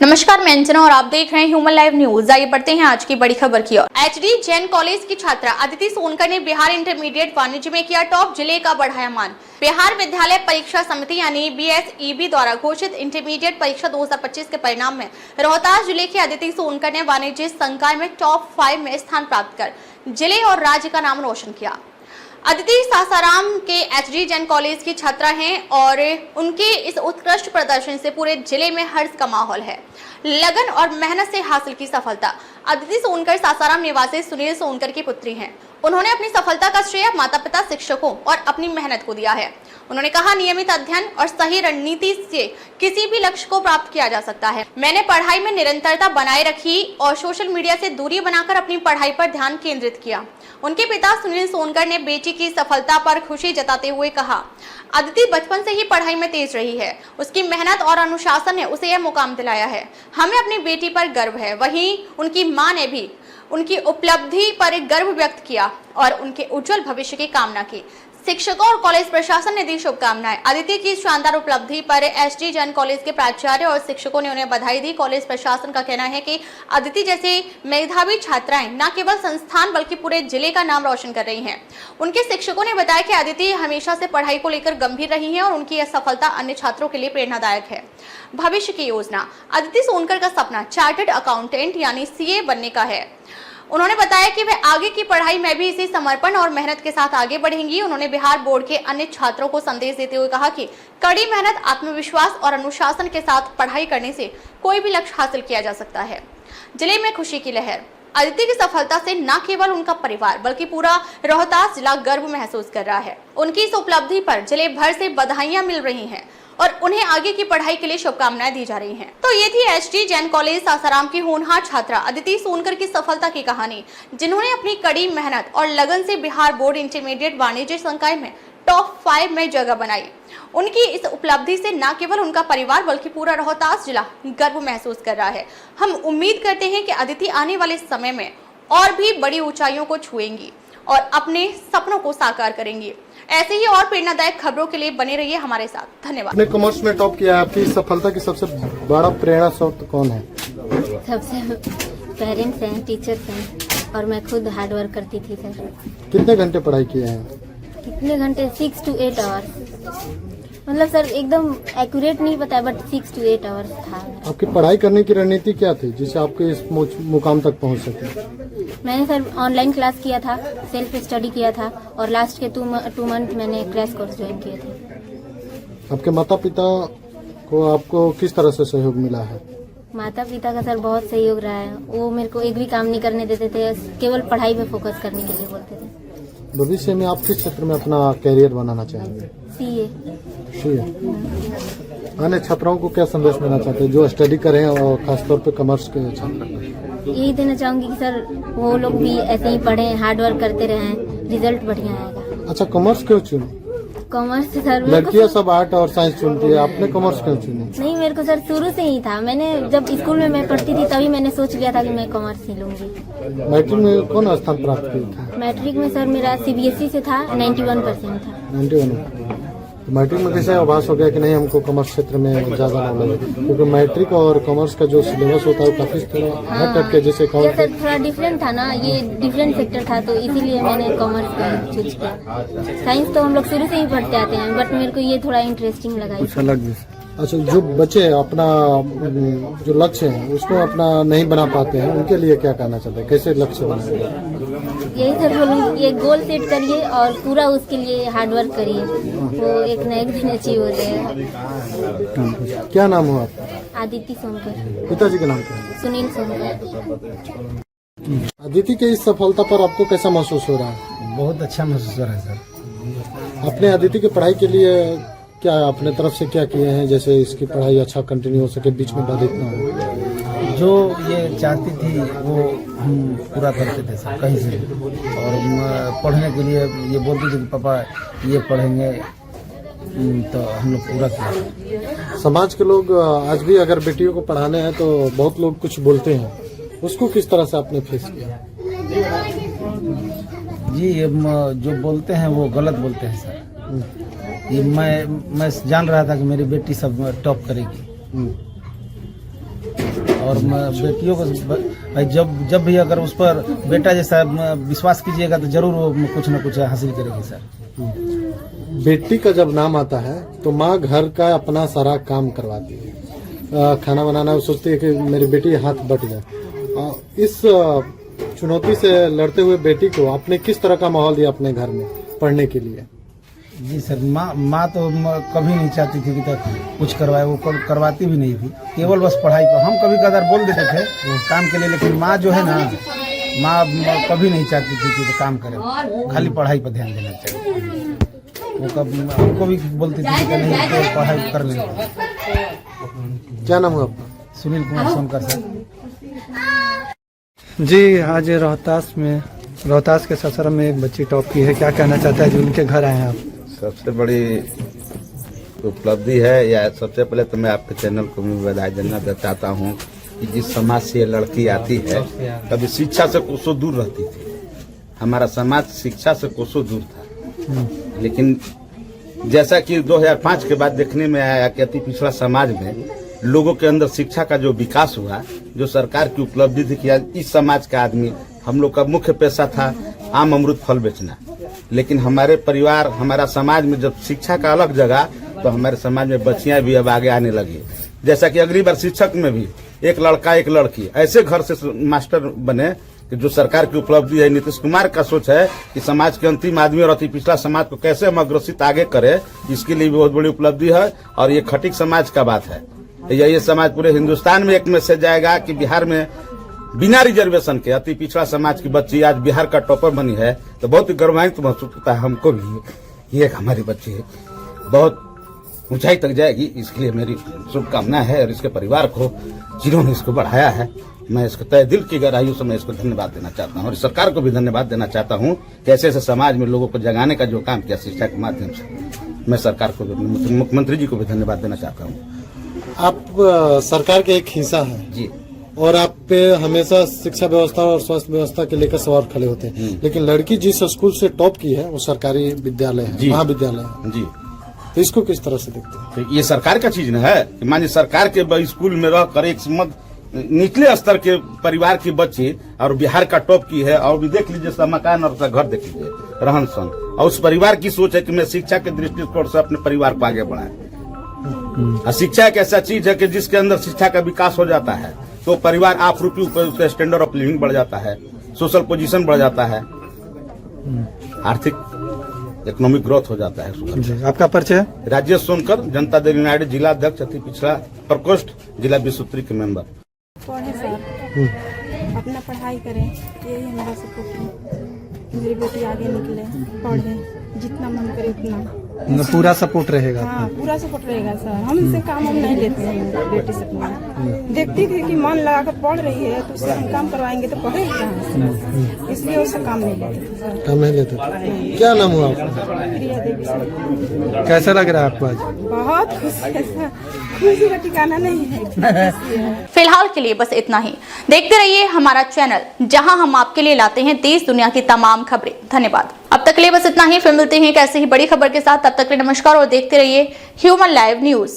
नमस्कार, मैं अंजना और आप देख रहे हैं ह्यूमन लाइव न्यूज। आइए बढ़ते हैं आज की बड़ी खबर की ओर। एचडी जैन कॉलेज की छात्रा अदिति सोनकर ने बिहार इंटरमीडिएट वाणिज्य में किया टॉप, जिले का बढ़ाया मान। बिहार विद्यालय परीक्षा समिति यानी BSEB द्वारा घोषित इंटरमीडिएट परीक्षा 2025 के परिणाम में रोहतास जिले की अदिति सोनकर ने वाणिज्य संकाय में टॉप 5 में स्थान प्राप्त कर जिले और राज्य का नाम रोशन किया। अदिति सासाराम के एचडी जैन कॉलेज की छात्रा हैं और उनके इस उत्कृष्ट प्रदर्शन से पूरे जिले में हर्ष का माहौल है। लगन और मेहनत से हासिल की सफलता। अदिति सोनकर सासाराम निवासी सुनील सोनकर की पुत्री हैं। उन्होंने अपनी सफलता का श्रेय माता पिता, शिक्षकों और अपनी मेहनत को दिया है। उन्होंने कहा, नियमित अध्ययन और सही रणनीति से किसी भी लक्ष्य को प्राप्त किया जा सकता है। मैंने पढ़ाई में निरंतरता बनाए रखी और सोशल मीडिया से दूरी बनाकर अपनी पढ़ाई पर ध्यान केंद्रित किया। उनके पिता सुनील सोनकर ने बेटी की सफलता पर खुशी जताते हुए कहा, अदिति बचपन से ही पढ़ाई में तेज रही है। उसकी मेहनत और अनुशासन ने उसे यह मुकाम दिलाया है। हमें अपनी बेटी पर गर्व है। वहीं उनकी मां ने भी उनकी उपलब्धि पर गर्व व्यक्त किया और उनके उज्जवल भविष्य की कामना की। शिक्षकों और कॉलेज प्रशासन ने दी शुभकामनाएं। अदिति की शानदार उपलब्धि पर एचडी जैन कॉलेज के प्राचार्य और शिक्षकों ने उन्हें बधाई दी। कॉलेज प्रशासन का कहना है कि अदिति जैसे मेधावी छात्राएं न केवल संस्थान बल्कि पूरे जिले का नाम रोशन कर रही हैं। उनके शिक्षकों ने बताया कि अदिति हमेशा से पढ़ाई को लेकर गंभीर रही हैं और उनकी यह सफलता अन्य छात्रों के लिए प्रेरणादायक है। भविष्य की योजना। अदिति सोनकर का सपना चार्टर्ड अकाउंटेंट यानी CA बनने का है। उन्होंने बताया कि वे आगे की पढ़ाई में भी इसी समर्पण और मेहनत के साथ आगे बढ़ेंगी। उन्होंने बिहार बोर्ड के अन्य छात्रों को संदेश देते हुए कहा कि कड़ी मेहनत, आत्मविश्वास और अनुशासन के साथ पढ़ाई करने से कोई भी लक्ष्य हासिल किया जा सकता है। जिले में खुशी की लहर। अदिति की सफलता से न केवल उनका परिवार बल्कि पूरा रोहतास जिला गर्व महसूस कर रहा है। उनकी इस उपलब्धि पर जिले भर से बधाइयां मिल रही हैं और उन्हें आगे की पढ़ाई के लिए शुभकामनाएं दी जा रही हैं। तो ये थी एचडी जैन कॉलेज सासाराम की होनहार छात्रा अदिति सोनकर की सफलता की कहानी, जिन्होंने अपनी कड़ी मेहनत और लगन से बिहार बोर्ड इंटरमीडिएट वाणिज्य संकाय में टॉप 5 में जगह बनाई। उनकी इस उपलब्धि से न केवल उनका परिवार बल्कि पूरा रोहतास जिला गर्व महसूस कर रहा है। हम उम्मीद करते हैं कि अदिति आने वाले समय में और भी बड़ी ऊंचाइयों को छुएंगी और अपने सपनों को साकार करेंगी। ऐसे ही और प्रेरणादायक खबरों के लिए बने रहिए हमारे साथ। धन्यवाद। आपने कॉमर्स में टॉप किया, आपकी सफलता की सबसे बड़ा प्रेरणा स्रोत कौन है? सबसे पेरेंट्स हैं, टीचर्स हैं और मैं खुद हार्ड वर्क करती थी सर। कितने घंटे पढ़ाई किए हैं? कितने घंटे? 6 to 8 आवर्स। मतलब सर एकदम एक्यूरेट नहीं पता बट 6 to 8 आवर्स था। आपकी पढ़ाई करने की रणनीति क्या थी जिससे आपके इस मुकाम तक पहुंच सके? मैंने सर ऑनलाइन क्लास किया था, सेल्फ स्टडी किया था और लास्ट के 2 मंथ मैंने क्रैश कोर्स ज्वाइन किए थे। आपके माता पिता को आपको किस तरह से सहयोग मिला है? माता पिता का सर बहुत सहयोग रहा है। वो मेरे को एक भी काम नहीं करने देते थे, केवल पढ़ाई पे फोकस करने के लिए बोलते थे। भविष्य में आप किस क्षेत्र में अपना कैरियर बनाना चाहेंगे? CA। अन्य छात्राओं को क्या संदेश देना चाहते हैं जो स्टडी करें और खासतौर पे कॉमर्स के छात्र? यही देना चाहूंगी कि सर वो लोग भी ऐसे ही पढ़ें, हार्ड वर्क करते रहें, रिजल्ट बढ़िया आएगा। अच्छा, कॉमर्स क्यों चुने? कॉमर्स सर लड़कियां सब आर्ट और साइंस चुनती है, आपने कॉमर्स क्यों चुनी? नहीं, मेरे को सर शुरू से ही था। मैंने जब स्कूल में मैं पढ़ती थी तभी मैंने सोच लिया था कि मैं कॉमर्स ही लूंगी। मैट्रिक में कौन स्थान प्राप्त किया था? मैट्रिक में सर मेरा CBSE से था, 91% था। 91। तो मैट्रिक में कैसे आभास हो गया कि नहीं हमको कॉमर्स क्षेत्र में ज्यादा नॉलेज है? क्योंकि मैट्रिक और कॉमर्स का जो सिलेबस होता है वो काफी थोड़ा हट के जैसे ये सर थोड़ा डिफरेंट था ना, ये डिफरेंट सेक्टर था तो इसीलिए मैंने कॉमर्स का चूज किया। साइंस तो हम लोग शुरू से ही पढ़ते आते हैं बट मेरे को ये थोड़ा इंटरेस्टिंग लगा। कुछ अलग। अच्छा, जो बच्चे अपना जो लक्ष्य है उसको अपना नहीं बना पाते हैं उनके लिए क्या कहना चाहते हैं, कैसे लक्ष्य बनाए? यही सर बोलूँगी, ये गोल सेट करिए और पूरा उसके लिए हार्ड वर्क करिए, वो एक न एक दिन अचीव हो जाएगा। क्या नाम हो आपका? अदिति सोनकर। पिताजी का नाम क्या है? सुनील सोनकर। अदिति के इस सफलता पर आपको कैसा महसूस हो रहा है? बहुत अच्छा महसूस हो रहा है सर। आपने अदिति की पढ़ाई के लिए क्या अपने तरफ से क्या किए हैं जैसे इसकी पढ़ाई अच्छा कंटिन्यू हो सके, बीच में बाधित ना हो? जो ये चाहती थी वो हम पूरा करते थे सर कहीं से भी। और पढ़ने के लिए ये बोलती थी कि पापा ये पढ़ेंगे तो हम लोग पूरा किया। समाज के लोग आज भी अगर बेटियों को पढ़ाने हैं तो बहुत लोग कुछ बोलते हैं, उसको किस तरह से आपने फेस किया? जी, ये जो बोलते हैं वो गलत बोलते हैं सर। ये मैं जान रहा था कि मेरी बेटी सब टॉप करेगी। और बेटियों को जब भी अगर उस पर बेटा जैसा विश्वास कीजिएगा तो जरूर वो कुछ न कुछ हासिल करेगी सर। बेटी का जब नाम आता है तो माँ घर का अपना सारा काम करवाती है, खाना बनाना सोचती है कि मेरी बेटी हाथ बट जाए। इस चुनौती से लड़ते हुए बेटी को आपने किस तरह का माहौल दिया अपने घर में पढ़ने के लिए? जी सर, माँ तो कभी नहीं चाहती थी कि तक कुछ करवाए, वो करवाती भी नहीं थी, केवल बस पढ़ाई पर। हम कभी कदार बोल देते थे काम के लिए, लेकिन माँ जो है ना, माँ कभी नहीं चाहती थी कि काम करे, खाली पढ़ाई पर ध्यान देना चाहिए। वो कभी हमको भी बोलती थी कि नहीं तो पढ़ाई कर लेंगे। क्या नाम है आपका? सुनील कुमार सोनकर सर। जी, आज रोहतास के ससुर में एक बच्ची टॉप की है, क्या कहना चाहता है जो उनके घर आए हैं आप? सबसे बड़ी उपलब्धि है। या सबसे पहले तो मैं आपके चैनल को भी बधाई देना चाहता हूँ कि जिस समाज से ये लड़की आती है, कभी शिक्षा से कोसों दूर रहती थी। हमारा समाज शिक्षा से कोसों दूर था, लेकिन जैसा कि 2005 के बाद देखने में आया कि अति पिछड़ा समाज में लोगों के अंदर शिक्षा का जो विकास हुआ, जो सरकार की उपलब्धि थी कि आज इस समाज का आदमी, हम लोग का मुख्य पेशा था आम अमरूद फल बेचना, लेकिन हमारे परिवार, हमारा समाज में जब शिक्षा का अलग जगह, तो हमारे समाज में बच्चियां भी अब आगे आने लगी। जैसा कि अगली बार शिक्षक में भी एक लड़का एक लड़की ऐसे घर से मास्टर बने कि जो सरकार की उपलब्धि है। नीतीश कुमार का सोच है कि समाज के अंतिम आदमी और अति पिछड़ा समाज को कैसे हम अग्रसित आगे करे, इसके लिए बहुत बड़ी उपलब्धि है। और ये खटिक समाज का बात है। ये समाज पूरे हिंदुस्तान में एक मैसेज जाएगा कि बिहार में बिना रिजर्वेशन के अति पिछड़ा समाज की बच्ची आज बिहार का टॉपर बनी है, तो बहुत ही गौरवान्वित महसूस होता है हमको भी। ये हमारी बच्ची बहुत ऊंचाई तक जाएगी, इसके लिए मेरी शुभकामना है। और इसके परिवार को जिन्होंने इसको बढ़ाया है, मैं इसको तय दिल की गहराइयों से मैं इसको धन्यवाद देना चाहता हूँ। और सरकार को भी धन्यवाद देना चाहता हूँ कि ऐसे ऐसे समाज में लोगों को जगाने का जो काम किया शिक्षा के माध्यम से, मैं सरकार को, मुख्यमंत्री जी को भी धन्यवाद देना चाहता हूँ। आप सरकार के एक हिस्सा हैं जी, और आप पे हमेशा शिक्षा व्यवस्था और स्वास्थ्य व्यवस्था के लेकर सवाल खड़े होते हैं, लेकिन लड़की जिस स्कूल से टॉप की है वो सरकारी विद्यालय है, महाविद्यालय है जी, तो इसको किस तरह से देखते हैं? तो ये सरकार का चीज न है कि मानिए सरकार के स्कूल में रहकर एक निचले स्तर के परिवार की बच्ची और बिहार का टॉप की है, और भी देख लीजिए उसका मकान और उसका घर देख लीजिए, रहन सहन, और उस परिवार की सोच है कि मैं शिक्षा के दृष्टिकोण से अपने परिवार को आगे बढ़ाए। शिक्षा एक ऐसा चीज है कि जिसके अंदर शिक्षा का विकास हो जाता है तो परिवार आप रूपी उसका स्टैंडर्ड ऑफ लिविंग बढ़ जाता है, सोशल पोजीशन बढ़ जाता है, आर्थिक इकोनॉमिक ग्रोथ हो जाता है। जी, आपका परिचय? राजेश सोनकर, जनता दल यूनाइटेड जिला अध्यक्ष, अति पिछड़ा प्रकोष्ठ, जिला विश्वोत्तरी के मेंबर। पढ़े सर, अपना पढ़ाई करें, यही हमारा सपोर्ट है। मेरी बेटी आगे निकले, पढ़े, जितना मन करे उतना। पूरा सपोर्ट रहेगा? हाँ, पूरा सपोर्ट रहेगा सर। हम इससे काम हम नहीं लेते हैं बेटी से अपना। देखती थी कि मन लगा कर पढ़ रही है तो उससे हम काम करवाएंगे तो पढ़ेगी कहाँ से, इसलिए उससे काम नहीं लेते सर। काम नहीं लेते। क्या नाम हुआ आपका? प्रिया देवी सर। कैसा लग रहा है आपको आज? बहुत खुशी है सर, खुशी का ठिकाना नहीं है। फिलहाल के लिए बस इतना ही। देखते रहिए हमारा चैनल, जहां हम आपके लिए लाते हैं देश दुनिया की तमाम खबरें। धन्यवाद। अब तक के लिए बस इतना ही, फिर मिलते हैं एक ऐसी ही बड़ी खबर के साथ। तब तक के लिए नमस्कार और देखते रहिए ह्यूमन लाइव न्यूज।